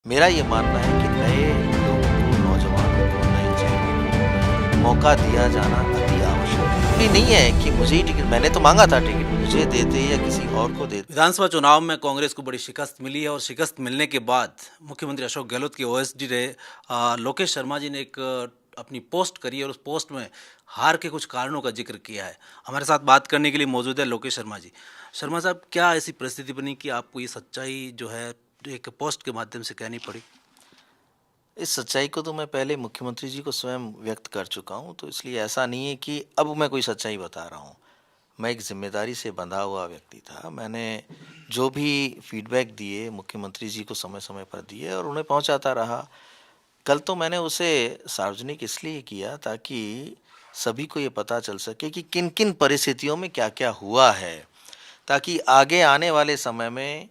मेरा ये मानना है कि नए लोगों को, नौजवानों को, नए चेहरों को मौका दिया जाना अति आवश्यक है। ज़रूरी नहीं है कि मुझे ही टिकट मैंने तो माँगा था टिकट, मुझे देते या किसी और को देते। विधानसभा चुनाव में कांग्रेस को बड़ी शिकस्त मिली है और शिकस्त मिलने के बाद मुख्यमंत्री अशोक गहलोत के ओएसडी रहे लोकेश शर्मा जी ने एक अपनी पोस्ट करी और उस पोस्ट में हार के कुछ कारणों का जिक्र किया है। हमारे साथ बात करने के लिए मौजूद है लोकेश शर्मा जी। शर्मा साहब, क्या ऐसी परिस्थिति बनी कि आपको ये सच्चाई जो है एक पोस्ट के माध्यम से कहनी पड़ी? इस सच्चाई को तो मैं पहले मुख्यमंत्री जी को स्वयं व्यक्त कर चुका हूँ, तो इसलिए ऐसा नहीं है कि अब मैं कोई सच्चाई बता रहा हूँ। मैं एक ज़िम्मेदारी से बंधा हुआ व्यक्ति था। मैंने जो भी फीडबैक दिए मुख्यमंत्री जी को समय-समय पर दिए और उन्हें पहुँचाता रहा। कल तो मैंने उसे सार्वजनिक इसलिए किया ताकि सभी को ये पता चल सके कि किन-किन परिस्थितियों में क्या-क्या हुआ है, ताकि आगे आने वाले समय में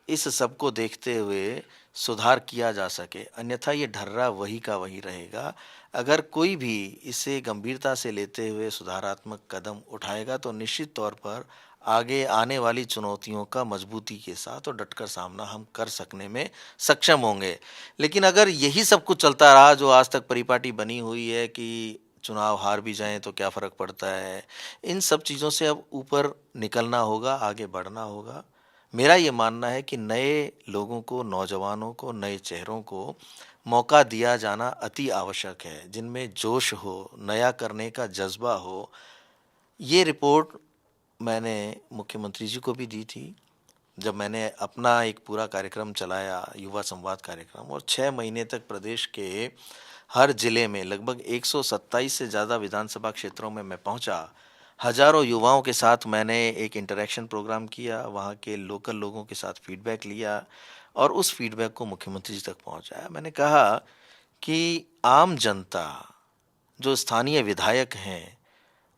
इस सब को देखते हुए सुधार किया जा सके। अन्यथा ये ढर्रा वही का वही रहेगा। अगर कोई भी इसे गंभीरता से लेते हुए सुधारात्मक कदम उठाएगा तो निश्चित तौर पर आगे आने वाली चुनौतियों का मजबूती के साथ और डटकर सामना हम कर सकने में सक्षम होंगे। लेकिन अगर यही सब कुछ चलता रहा जो आज तक परिपाटी बनी हुई है कि चुनाव हार भी जाएँ तो क्या फ़र्क पड़ता है, इन सब चीज़ों से अब ऊपर निकलना होगा, आगे बढ़ना होगा। मेरा ये मानना है कि नए लोगों को, नौजवानों को, नए चेहरों को मौका दिया जाना अति आवश्यक है, जिनमें जोश हो, नया करने का जज़्बा हो। ये रिपोर्ट मैंने मुख्यमंत्री जी को भी दी थी, जब मैंने अपना एक पूरा कार्यक्रम चलाया, युवा संवाद कार्यक्रम, और 6 महीने तक प्रदेश के हर जिले में लगभग 127 से ज़्यादा विधानसभा क्षेत्रों में मैं पहुंचा। हज़ारों युवाओं के साथ मैंने एक इंटरैक्शन प्रोग्राम किया, वहाँ के लोकल लोगों के साथ फीडबैक लिया और उस फीडबैक को मुख्यमंत्री जी तक पहुँचाया। मैंने कहा कि आम जनता, जो स्थानीय विधायक हैं,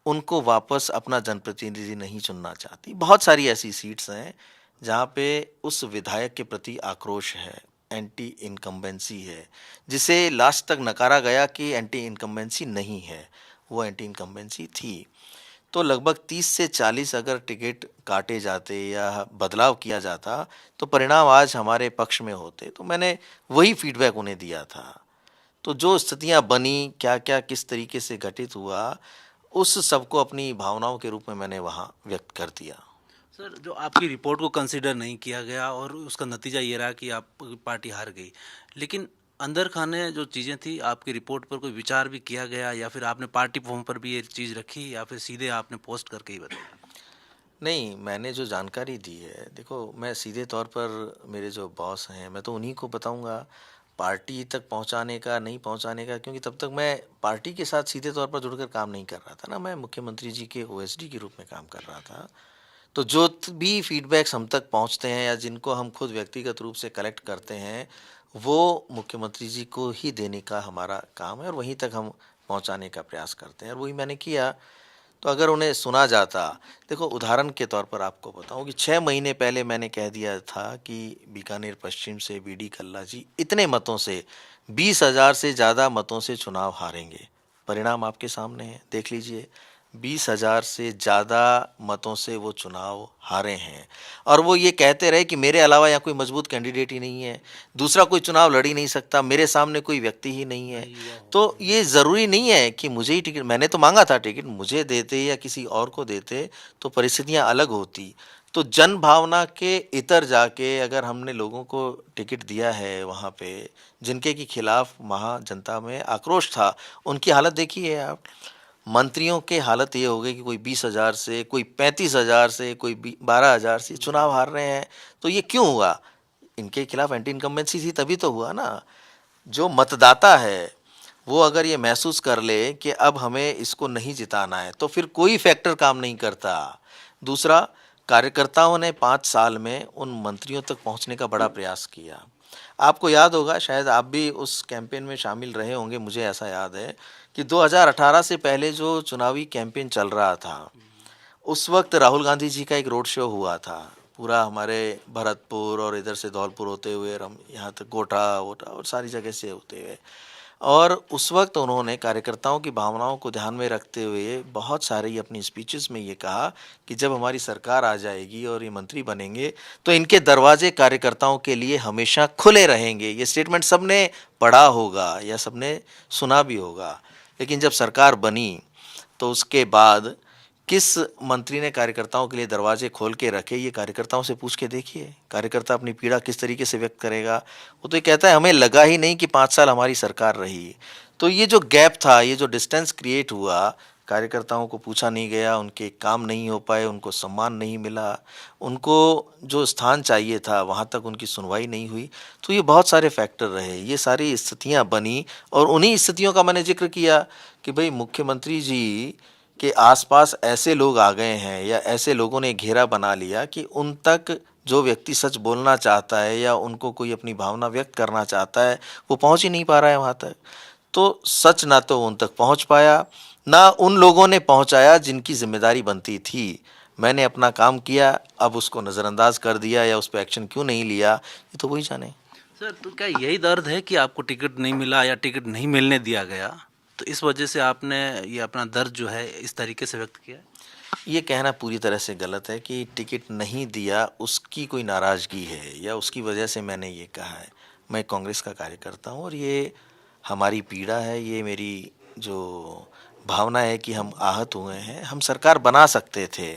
उनको वापस अपना जनप्रतिनिधि नहीं चुनना चाहती। बहुत सारी ऐसी सीट्स हैं जहाँ पे उस विधायक के प्रति आक्रोश है, एंटी इनकम्बेंसी है, जिसे लास्ट तक नकारा गया कि एंटी इनकम्बेंसी नहीं है, वो एंटी इनकम्बेंसी थी। तो लगभग 30 से 40 अगर टिकट काटे जाते या बदलाव किया जाता, तो परिणाम आज हमारे पक्ष में होते। तो मैंने वही फीडबैक उन्हें दिया था। तो जो स्थितियाँ बनी, क्या-क्या किस तरीके से घटित हुआ, उस सब को अपनी भावनाओं के रूप में मैंने वहाँ व्यक्त कर दिया। सर, जो आपकी रिपोर्ट को कंसिडर नहीं किया गया और उसका नतीजा ये रहा कि आप पार्टी हार गई, लेकिन अंदर खाने जो चीज़ें थी आपकी रिपोर्ट पर कोई विचार भी किया गया या फिर आपने पार्टी फॉर्म पर भी ये चीज़ रखी या फिर सीधे आपने पोस्ट करके ही बताया? नहीं, मैंने जो जानकारी दी है, देखो मैं सीधे तौर पर मेरे जो बॉस हैं, मैं तो उन्हीं को बताऊँगा। पार्टी तक पहुँचाने का, नहीं पहुँचाने का, क्योंकि तब तक मैं पार्टी के साथ सीधे तौर पर जुड़कर काम नहीं कर रहा था ना, मैं मुख्यमंत्री जी के ओएसडी के रूप में काम कर रहा था। तो जो भी फीडबैक्स हम तक पहुँचते हैं या जिनको हम खुद व्यक्तिगत रूप से कलेक्ट करते हैं, वो मुख्यमंत्री जी को ही देने का हमारा काम है और वहीं तक हम पहुँचाने का प्रयास करते हैं और वही मैंने किया। तो अगर उन्हें सुना जाता, देखो उदाहरण के तौर पर आपको बताऊँ कि 6 महीने पहले मैंने कह दिया था कि बीकानेर पश्चिम से बीडी कल्ला जी इतने मतों से 20,000 से ज़्यादा मतों से चुनाव हारेंगे। परिणाम आपके सामने है, देख लीजिए। 20,000 से ज़्यादा मतों से वो चुनाव हारे हैं और वो ये कहते रहे कि मेरे अलावा यहाँ कोई मजबूत कैंडिडेट ही नहीं है, दूसरा कोई चुनाव लड़ ही नहीं सकता, मेरे सामने कोई व्यक्ति ही नहीं है। तो ये ज़रूरी नहीं है कि मुझे ही टिकट, मैंने तो माँगा था टिकट, मुझे देते या किसी और को देते तो परिस्थितियाँ अलग होती। तो जन भावना के इतर जाके अगर हमने लोगों को टिकट दिया है वहाँ पे, जिनके के खिलाफ वहाँ जनता में आक्रोश था, उनकी हालत देखिए आप। मंत्रियों की हालत ये हो गई कि कोई 20,000 से, कोई 35,000 से, कोई 12,000 से चुनाव हार रहे हैं। तो ये क्यों हुआ? इनके खिलाफ एंटी इनकम्बेंसी थी तभी तो हुआ ना। जो मतदाता है, वो अगर ये महसूस कर ले कि अब हमें इसको नहीं जिताना है, तो फिर कोई फैक्टर काम नहीं करता। दूसरा, कार्यकर्ताओं ने 5 साल में उन मंत्रियों तक पहुँचने का बड़ा प्रयास किया। आपको याद होगा, शायद आप भी उस कैंपेन में शामिल रहे होंगे, मुझे ऐसा याद है कि 2018 से पहले जो चुनावी कैंपेन चल रहा था, उस वक़्त राहुल गांधी जी का एक रोड शो हुआ था। पूरा हमारे भरतपुर और इधर से धौलपुर होते हुए हम यहाँ तक गोठा-वोठा और सारी जगह से होते हुए। और उस वक्त उन्होंने कार्यकर्ताओं की भावनाओं को ध्यान में रखते हुए बहुत सारी अपनी स्पीचेस में ये कहा कि जब हमारी सरकार आ जाएगी और ये मंत्री बनेंगे तो इनके दरवाजे कार्यकर्ताओं के लिए हमेशा खुले रहेंगे। ये स्टेटमेंट सबने पढ़ा होगा या सबने सुना भी होगा। लेकिन जब सरकार बनी तो उसके बाद किस मंत्री ने कार्यकर्ताओं के लिए दरवाजे खोल के रखे, ये कार्यकर्ताओं से पूछ के देखिए। कार्यकर्ता अपनी पीड़ा किस तरीके से व्यक्त करेगा। वो तो ये कहता है हमें लगा ही नहीं कि 5 साल हमारी सरकार रही। तो ये जो गैप था, ये जो डिस्टेंस क्रिएट हुआ, कार्यकर्ताओं को पूछा नहीं गया, उनके काम नहीं हो पाए, उनको सम्मान नहीं मिला, उनको जो स्थान चाहिए था वहाँ तक उनकी सुनवाई नहीं हुई। तो ये बहुत सारे फैक्टर रहे, ये सारी स्थितियाँ बनी और उन्हीं स्थितियों का मैंने जिक्र किया कि भाई मुख्यमंत्री जी के आसपास ऐसे लोग आ गए हैं या ऐसे लोगों ने घेरा बना लिया कि उन तक जो व्यक्ति सच बोलना चाहता है या उनको कोई अपनी भावना व्यक्त करना चाहता है वो पहुंच ही नहीं पा रहा है वहां तक। तो सच ना तो उन तक पहुंच पाया, ना उन लोगों ने पहुंचाया जिनकी जिम्मेदारी बनती थी। मैंने अपना काम किया, अब उसको नज़रअंदाज कर दिया या उस पर एक्शन क्यों नहीं लिया ये तो वही जाने। सर, तो क्या यही दर्द है कि आपको टिकट नहीं मिला या टिकट नहीं मिलने दिया गया, तो इस वजह से आपने ये अपना दर्द जो है इस तरीके से व्यक्त किया? ये कहना पूरी तरह से गलत है कि टिकट नहीं दिया उसकी कोई नाराज़गी है या उसकी वजह से मैंने ये कहा है। मैं कांग्रेस का कार्यकर्ता हूँ और ये हमारी पीड़ा है, ये मेरी जो भावना है कि हम आहत हुए हैं। हम सरकार बना सकते थे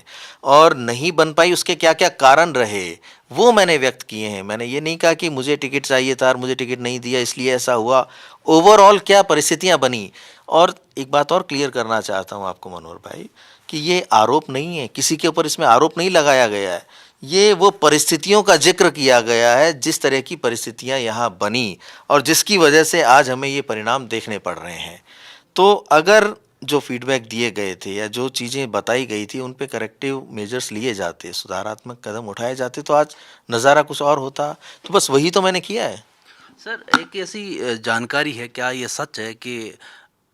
और नहीं बन पाई, उसके क्या क्या कारण रहे वो मैंने व्यक्त किए हैं। मैंने ये नहीं कहा कि मुझे टिकट चाहिए था और मुझे टिकट नहीं दिया इसलिए ऐसा हुआ। ओवरऑल क्या परिस्थितियाँ बनी। और एक बात और क्लियर करना चाहता हूँ आपको मनोहर भाई कि ये आरोप नहीं है, किसी के ऊपर इसमें आरोप नहीं लगाया गया है। ये वो परिस्थितियों का जिक्र किया गया है जिस तरह की परिस्थितियां यहाँ बनी और जिसकी वजह से आज हमें ये परिणाम देखने पड़ रहे हैं। तो अगर जो फीडबैक दिए गए थे या जो चीज़ें बताई गई थी उन पे करेक्टिव मेजर्स लिए जाते, सुधारात्मक कदम उठाए जाते तो आज नज़ारा कुछ और होता। तो बस वही तो मैंने किया है। सर, एक ऐसी जानकारी है, क्या ये सच है कि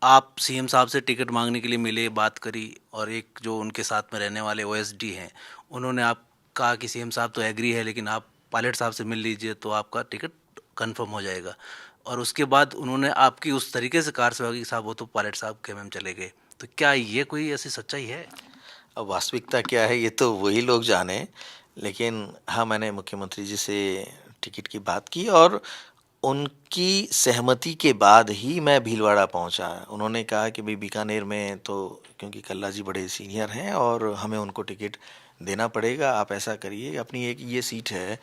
आप सीएम साहब से टिकट मांगने के लिए मिले, बात करी और एक जो उनके साथ में रहने वाले ओएसडी हैं उन्होंने आप कहा कि सीएम साहब तो एग्री है लेकिन आप पायलट साहब से मिल लीजिए तो आपका टिकट कंफर्म हो जाएगा, और उसके बाद उन्होंने आपकी उस तरीके से कार सेवा की कि साहब वो तो पायलट साहब के में चले गए, तो क्या ये कोई ऐसी सच्चाई है? अब वास्तविकता क्या है ये तो वही लोग जाने। लेकिन हाँ, मैंने मुख्यमंत्री जी से टिकट की बात की और उनकी सहमति के बाद ही मैं भीलवाड़ा पहुंचा। उन्होंने कहा कि भाई बीकानेर में तो क्योंकि कल्ला जी बड़े सीनियर हैं और हमें उनको टिकट देना पड़ेगा, आप ऐसा करिए अपनी एक ये सीट है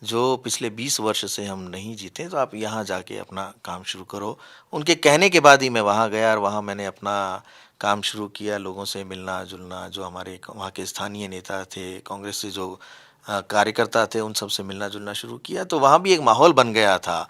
जो पिछले 20 वर्ष से हम नहीं जीते, तो आप यहाँ जाके अपना काम शुरू करो। उनके कहने के बाद ही मैं वहाँ गया और वहाँ मैंने अपना काम शुरू किया, लोगों से मिलना जुलना, जो हमारे वहाँ के स्थानीय नेता थे, कांग्रेस से जो कार्यकर्ता थे, उन सब से मिलना जुलना शुरू किया। तो वहाँ भी एक माहौल बन गया था।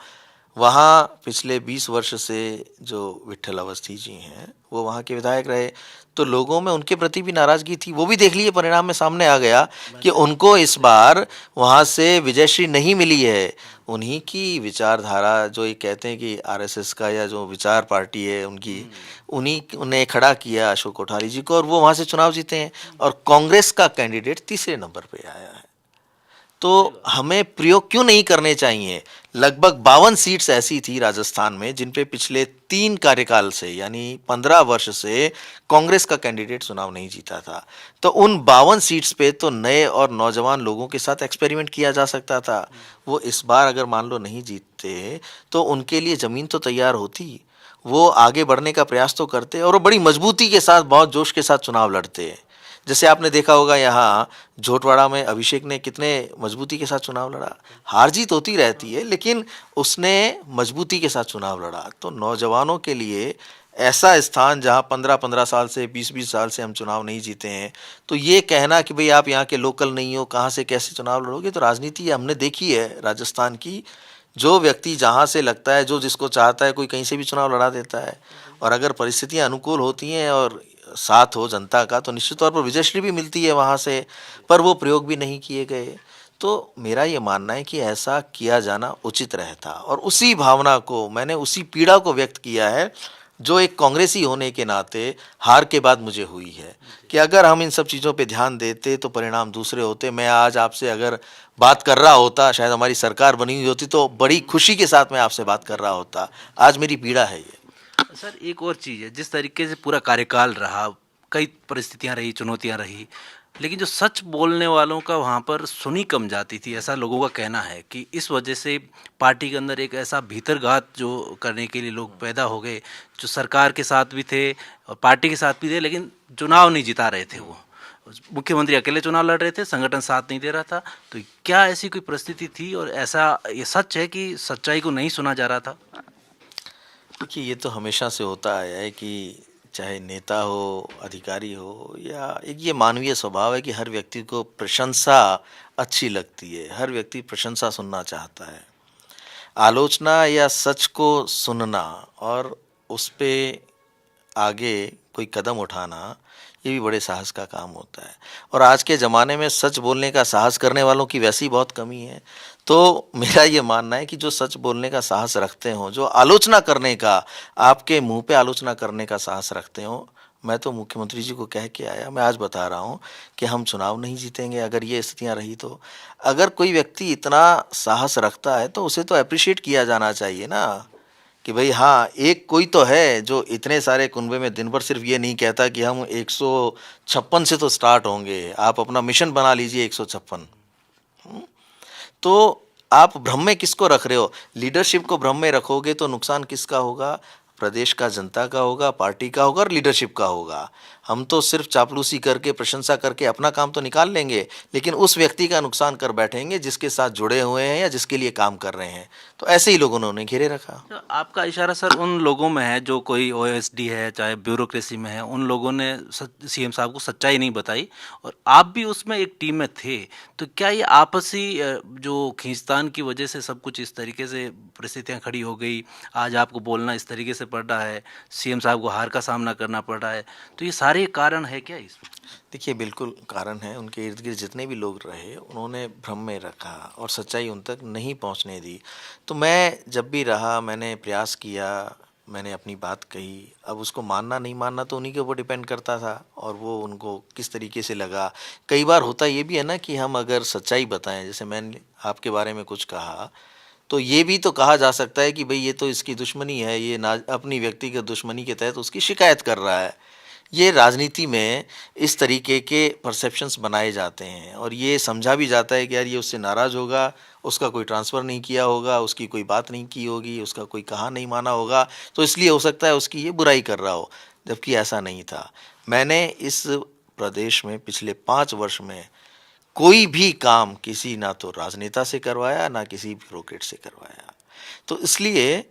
वहाँ पिछले 20 वर्ष से जो विट्ठल अवस्थी जी हैं वो वहाँ के विधायक रहे, तो लोगों में उनके प्रति भी नाराज़गी थी। वो भी देख लिए परिणाम में सामने आ गया कि उनको इस बार वहाँ से विजयश्री नहीं मिली है। उन्हीं की विचारधारा, जो ये कहते हैं कि आरएसएस का या जो विचार पार्टी है उनकी, उन्हीं उन्हें खड़ा किया अशोक कोठारी जी को और वो वहाँ से चुनाव जीते हैं और कांग्रेस का कैंडिडेट तीसरे नंबर पे आया है। तो हमें प्रयोग क्यों नहीं करने चाहिए। लगभग 52 सीट्स ऐसी थी राजस्थान में जिन पे पिछले 3 कार्यकाल से यानी 15 वर्ष से कांग्रेस का कैंडिडेट चुनाव नहीं जीता था। तो उन 52 सीट्स पे तो नए और नौजवान लोगों के साथ एक्सपेरिमेंट किया जा सकता था। वो इस बार अगर मान लो नहीं जीतते तो उनके लिए ज़मीन तो तैयार होती, वो आगे बढ़ने का प्रयास तो करते और वो बड़ी मजबूती के साथ, बहुत जोश के साथ चुनाव लड़ते। जैसे आपने देखा होगा यहाँ झोटवाड़ा में अभिषेक ने कितने मजबूती के साथ चुनाव लड़ा। हार जीत होती रहती है लेकिन उसने मजबूती के साथ चुनाव लड़ा। तो नौजवानों के लिए ऐसा स्थान जहाँ 15-15 साल से 20-20 साल से हम चुनाव नहीं जीते हैं, तो ये कहना कि भाई आप यहाँ के लोकल नहीं हो, कहाँ से कैसे चुनाव लड़ोगे, तो राजनीति हमने देखी है राजस्थान की। जो व्यक्ति जहाँ से लगता है, जो जिसको चाहता है, कोई कहीं से भी चुनाव लड़ा देता है और अगर परिस्थितियाँ अनुकूल होती हैं और साथ हो जनता का तो निश्चित तौर पर विजयश्री भी मिलती है वहाँ से, पर वो प्रयोग भी नहीं किए गए। तो मेरा ये मानना है कि ऐसा किया जाना उचित रहता और उसी भावना को मैंने, उसी पीड़ा को व्यक्त किया है जो एक कांग्रेसी होने के नाते हार के बाद मुझे हुई है कि अगर हम इन सब चीज़ों पे ध्यान देते तो परिणाम दूसरे होते। मैं आज आपसे अगर बात कर रहा होता, शायद हमारी सरकार बनी हुई होती तो बड़ी खुशी के साथ मैं आपसे बात कर रहा होता। आज मेरी पीड़ा है ये। सर एक और चीज़ है, जिस तरीके से पूरा कार्यकाल रहा, कई परिस्थितियां रही, चुनौतियां रही, लेकिन जो सच बोलने वालों का वहाँ पर सुनी कम जाती थी, ऐसा लोगों का कहना है कि इस वजह से पार्टी के अंदर एक ऐसा भीतरघात जो करने के लिए लोग पैदा हो गए, जो सरकार के साथ भी थे और पार्टी के साथ भी थे, लेकिन चुनाव नहीं जिता रहे थे वो। मुख्यमंत्री अकेले चुनाव लड़ रहे थे, संगठन साथ नहीं दे रहा था। तो क्या ऐसी कोई परिस्थिति थी और ऐसा ये सच है कि सच्चाई को नहीं सुना जा रहा था? देखिए, ये तो हमेशा से होता आया है कि चाहे नेता हो, अधिकारी हो, या एक ये मानवीय स्वभाव है कि हर व्यक्ति को प्रशंसा अच्छी लगती है, हर व्यक्ति प्रशंसा सुनना चाहता है। आलोचना या सच को सुनना और उस पे आगे कोई कदम उठाना, ये भी बड़े साहस का काम होता है। और आज के ज़माने में सच बोलने का साहस करने वालों की वैसे ही बहुत कमी है। तो मेरा ये मानना है कि जो सच बोलने का साहस रखते हों, जो आलोचना करने का, आपके मुँह पे आलोचना करने का साहस रखते हों, मैं तो मुख्यमंत्री जी को कह के आया, मैं आज बता रहा हूँ कि हम चुनाव नहीं जीतेंगे अगर ये स्थितियाँ रही तो। अगर कोई व्यक्ति इतना साहस रखता है तो उसे तो एप्रिशिएट किया जाना चाहिए ना, कि भाई हाँ, एक कोई तो है जो इतने सारे कुनबे में दिन भर सिर्फ ये नहीं कहता कि हम 156 से तो स्टार्ट होंगे, आप अपना मिशन बना लीजिए 156। तो आप भ्रम में किसको रख रहे हो? लीडरशिप को भ्रम में रखोगे तो नुकसान किसका होगा? प्रदेश का, जनता का होगा, पार्टी का होगा और लीडरशिप का होगा। हम तो सिर्फ चापलूसी करके, प्रशंसा करके अपना काम तो निकाल लेंगे, लेकिन उस व्यक्ति का नुकसान कर बैठेंगे जिसके साथ जुड़े हुए हैं या जिसके लिए काम कर रहे हैं। तो ऐसे ही लोगों ने उन्हें घेरे रखा। तो आपका इशारा सर उन लोगों में है जो कोई ओएसडी है, चाहे ब्यूरोक्रेसी में है, उन लोगों ने सीएम साहब को सच्चाई नहीं बताई और आप भी उसमें एक टीम में थे। तो क्या ये आपसी जो खींचतान की वजह से सब कुछ इस तरीके से परिस्थितियां खड़ी हो गई, आज आपको बोलना इस तरीके से पड़ रहा है, सीएम साहब को हार का सामना करना पड़ रहा है, तो ये सारे कारण है क्या इसमें? देखिए, बिल्कुल कारण है। उनके इर्द-गिर्द जितने भी लोग रहे, उन्होंने भ्रम में रखा और सच्चाई उन तक नहीं पहुंचने दी। तो मैं जब भी रहा, मैंने प्रयास किया, मैंने अपनी बात कही। अब उसको मानना नहीं मानना तो उन्हीं के ऊपर डिपेंड करता था और वो उनको किस तरीके से लगा। कई बार होता ये भी है ना कि हम अगर सच्चाई बताएं, जैसे मैंने आपके बारे में कुछ कहा, तो ये भी तो कहा जा सकता है कि भई ये तो इसकी दुश्मनी है, ये ना अपनी व्यक्तिगत दुश्मनी के तहत उसकी शिकायत कर रहा है। ये राजनीति में इस तरीके के परसेप्शंस बनाए जाते हैं और ये समझा भी जाता है कि यार ये उससे नाराज़ होगा, उसका कोई ट्रांसफ़र नहीं किया होगा, उसकी कोई बात नहीं की होगी, उसका कोई कहा नहीं माना होगा, तो इसलिए हो सकता है उसकी ये बुराई कर रहा हो, जबकि ऐसा नहीं था। मैंने इस प्रदेश में पिछले 5 वर्ष में कोई भी काम किसी ना तो राजनेता से करवाया, ना किसी ब्यूरोक्रेट से करवाया। तो इसलिए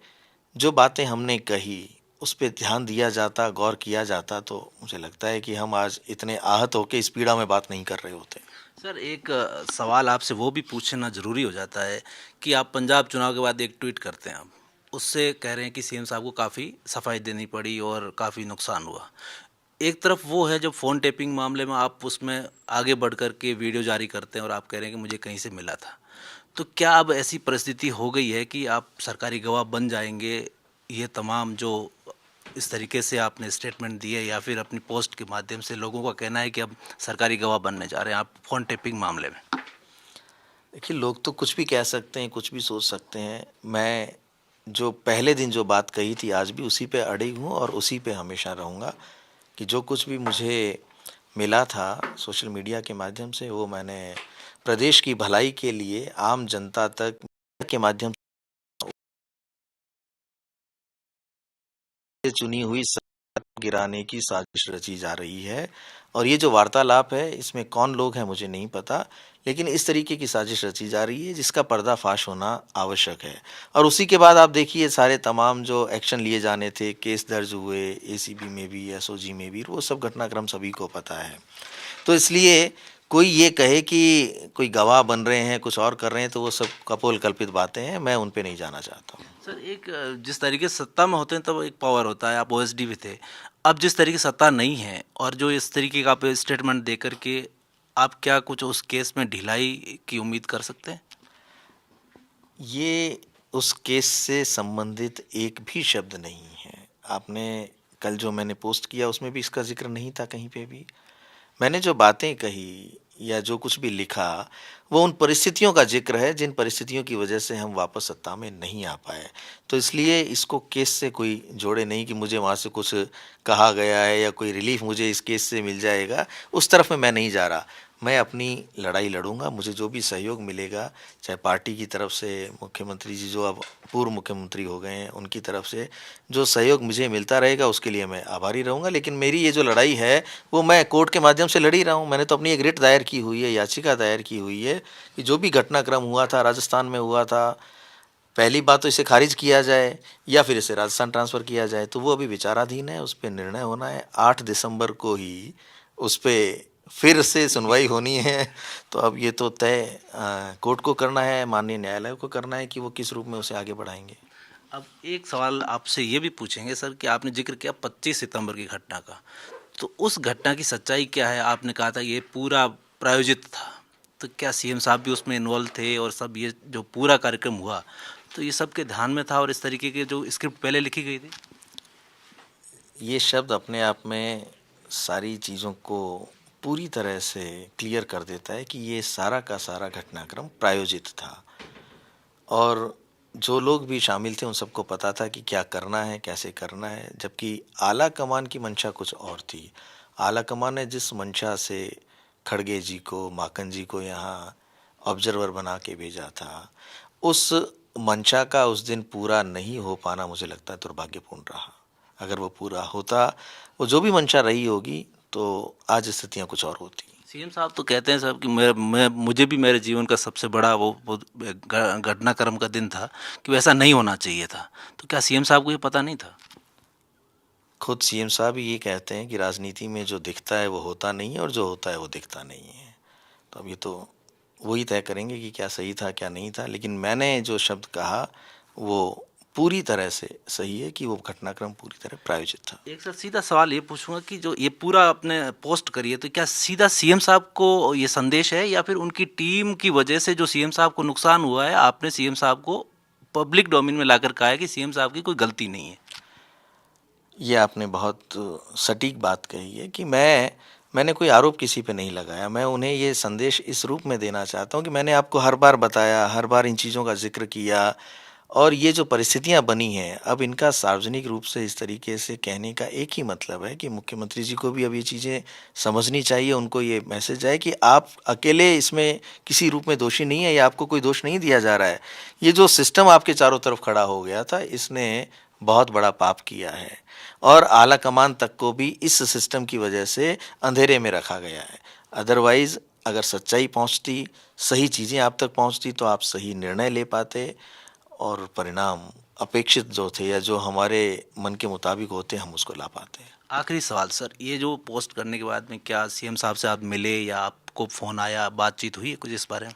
जो बातें हमने कही, उस पे ध्यान दिया जाता, गौर किया जाता तो मुझे लगता है कि हम आज इतने आहत होके इस पीड़ा में बात नहीं कर रहे होते। सर एक सवाल आपसे वो भी पूछना ज़रूरी हो जाता है कि आप पंजाब चुनाव के बाद एक ट्वीट करते हैं आप, उससे कह रहे हैं कि सीएम साहब को काफ़ी सफाई देनी पड़ी और काफ़ी नुकसान हुआ। एक तरफ वो है जब फ़ोन टेपिंग मामले में आप उसमें आगे बढ़ कर के वीडियो जारी करते हैं और आप कह रहे हैं कि मुझे कहीं से मिला था। तो क्या अब ऐसी परिस्थिति हो गई है कि आप सरकारी गवाह बन जाएँगे, ये तमाम जो इस तरीके से आपने स्टेटमेंट दिए या फिर अपनी पोस्ट के माध्यम से लोगों का कहना है कि अब सरकारी गवाह बनने जा रहे हैं आप फ़ोन टेपिंग मामले में? देखिए, लोग तो कुछ भी कह सकते हैं, कुछ भी सोच सकते हैं। मैं जो पहले दिन जो बात कही थी, आज भी उसी पे अड़ी हूँ और उसी पे हमेशा रहूँगा कि जो कुछ भी मुझे मिला था सोशल मीडिया के माध्यम से, वो मैंने प्रदेश की भलाई के लिए आम जनता तक के माध्यम से चुनी हुई सरकार को गिराने की साजिश रची जा रही है। और ये जो वार्तालाप है, इसमें कौन लोग हैं मुझे नहीं पता, लेकिन इस तरीके की साजिश रची जा रही है जिसका पर्दाफाश होना आवश्यक है। और उसी के बाद आप देखिए सारे तमाम जो एक्शन लिए जाने थे, केस दर्ज हुए एसीबी में भी, एसओजी में भी, वो सब घटनाक्रम सभी को पता है। तो इसलिए कोई ये कहे कि कोई गवाह बन रहे हैं, कुछ और कर रहे हैं, तो वो सब कपोल कल्पित बातें हैं, मैं उन पे नहीं जाना चाहता हूँ। सर एक जिस तरीके से सत्ता में होते हैं तब एक पावर होता है, आप ओएसडी भी थे। अब जिस तरीके से सत्ता नहीं है और जो इस तरीके का आप स्टेटमेंट दे कर के आप क्या कुछ उस केस में ढिलाई की उम्मीद कर सकते हैं? ये उस केस से संबंधित एक भी शब्द नहीं है। आपने कल जो मैंने पोस्ट किया उसमें भी इसका ज़िक्र नहीं था कहीं पे भी। मैंने जो बातें कही, या जो कुछ भी लिखा वो उन परिस्थितियों का जिक्र है जिन परिस्थितियों की वजह से हम वापस सत्ता में नहीं आ पाए। तो इसलिए इसको केस से कोई जोड़े नहीं कि मुझे वहाँ से कुछ कहा गया है या कोई रिलीफ मुझे इस केस से मिल जाएगा, उस तरफ में मैं नहीं जा रहा। मैं अपनी लड़ाई लड़ूंगा, मुझे जो भी सहयोग मिलेगा, चाहे पार्टी की तरफ से, मुख्यमंत्री जी जो अब पूर्व मुख्यमंत्री हो गए हैं उनकी तरफ से जो सहयोग मुझे मिलता रहेगा उसके लिए मैं आभारी रहूंगा। लेकिन मेरी ये जो लड़ाई है वो मैं कोर्ट के माध्यम से लड़ ही रहा हूँ। मैंने तो अपनी एक रिट दायर की हुई है, याचिका दायर की हुई है कि जो भी घटनाक्रम हुआ था, राजस्थान में हुआ था, पहली बात तो इसे खारिज किया जाए या फिर इसे राजस्थान ट्रांसफ़र किया जाए। तो वो अभी विचाराधीन है, उस पर निर्णय होना है। 8 दिसंबर को ही उस पर फिर से सुनवाई होनी है। तो अब ये तो तय कोर्ट को करना है, माननीय न्यायालय को करना है कि वो किस रूप में उसे आगे बढ़ाएंगे। अब एक सवाल आपसे ये भी पूछेंगे सर कि आपने जिक्र किया 25 सितंबर की घटना का, तो उस घटना की सच्चाई क्या है? आपने कहा था ये पूरा प्रायोजित था, तो क्या सीएम साहब भी उसमें इन्वॉल्व थे और सब ये जो पूरा कार्यक्रम हुआ तो ये सबके ध्यान में था और इस तरीके के जो स्क्रिप्ट पहले लिखी गई थी? ये शब्द अपने आप में सारी चीज़ों को पूरी तरह से क्लियर कर देता है कि ये सारा का सारा घटनाक्रम प्रायोजित था और जो लोग भी शामिल थे उन सबको पता था कि क्या करना है, कैसे करना है। जबकि आला कमान की मंशा कुछ और थी। आला कमान ने जिस मंशा से खड़गे जी को, माकन जी को यहाँ ऑब्जर्वर बना के भेजा था, उस मंशा का उस दिन पूरा नहीं हो पाना मुझे लगता है दुर्भाग्यपूर्ण रहा। अगर वो पूरा होता, वो जो भी मंशा रही होगी, तो आज स्थितियाँ कुछ और होती। सीएम साहब तो कहते हैं साहब कि मैं मुझे भी मेरे जीवन का सबसे बड़ा वो घटनाक्रम का दिन था कि वैसा नहीं होना चाहिए था, तो क्या सीएम साहब को ये पता नहीं था? खुद सीएम साहब ही ये कहते हैं कि राजनीति में जो दिखता है वो होता नहीं है और जो होता है वो दिखता नहीं है। तो अब ये तो वही तय करेंगे कि क्या सही था क्या नहीं था। लेकिन मैंने जो शब्द कहा वो पूरी तरह से सही है कि वो घटनाक्रम पूरी तरह प्रायोजित था। एक सर सीधा सवाल ये पूछूंगा कि जो ये पूरा आपने पोस्ट करी है तो क्या सीधा सीएम साहब को ये संदेश है या फिर उनकी टीम की वजह से जो सीएम साहब को नुकसान हुआ है आपने सीएम साहब को पब्लिक डोमेन में लाकर कहा है कि सीएम साहब की कोई गलती नहीं है? ये आपने बहुत सटीक बात कही है कि मैंने कोई आरोप किसी पे नहीं लगाया। मैं उन्हें ये संदेश इस रूप में देना चाहता हूँ कि मैंने आपको हर बार बताया, हर बार इन चीज़ों का ज़िक्र किया और ये जो परिस्थितियाँ बनी हैं, अब इनका सार्वजनिक रूप से इस तरीके से कहने का एक ही मतलब है कि मुख्यमंत्री जी को भी अब ये चीज़ें समझनी चाहिए। उनको ये मैसेज है कि आप अकेले इसमें किसी रूप में दोषी नहीं है या आपको कोई दोष नहीं दिया जा रहा है। ये जो सिस्टम आपके चारों तरफ खड़ा हो गया था, इसने बहुत बड़ा पाप किया है और आला कमान तक को भी इस सिस्टम की वजह से अंधेरे में रखा गया है। अदरवाइज़ अगर सच्चाई पहुंचती, सही चीज़ें आप तक पहुंचती तो आप सही निर्णय ले पाते और परिणाम अपेक्षित जो थे या जो हमारे मन के मुताबिक होते हम उसको ला पाते। आखिरी सवाल सर, ये जो पोस्ट करने के बाद में क्या सीएम साहब से आप मिले या आपको फ़ोन आया, बातचीत हुई है कुछ इस बारे में?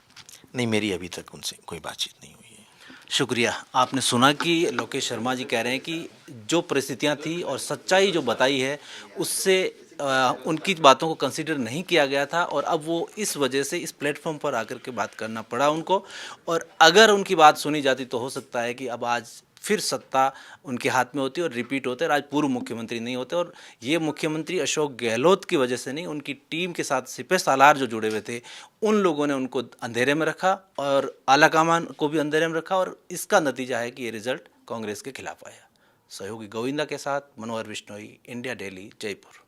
नहीं, मेरी अभी तक उनसे कोई बातचीत नहीं हुई है। शुक्रिया। आपने सुना कि लोकेश शर्मा जी कह रहे हैं कि जो परिस्थितियां थी और सच्चाई जो बताई है उससे उनकी बातों को कंसीडर नहीं किया गया था और अब वो इस वजह से इस प्लेटफॉर्म पर आकर के बात करना पड़ा उनको। और अगर उनकी बात सुनी जाती तो हो सकता है कि अब आज फिर सत्ता उनके हाथ में होती और रिपीट होते और आज पूर्व मुख्यमंत्री नहीं होते। और ये मुख्यमंत्री अशोक गहलोत की वजह से नहीं, उनकी टीम के साथ सिपह सालार जो जुड़े हुए थे उन लोगों ने उनको अंधेरे में रखा और आलाकमान को भी अंधेरे में रखा और इसका नतीजा है कि ये रिजल्ट कांग्रेस के खिलाफ आया। सहयोगी गोविंदा के साथ मनोहर बिश्नोई, इंडिया डेली, जयपुर।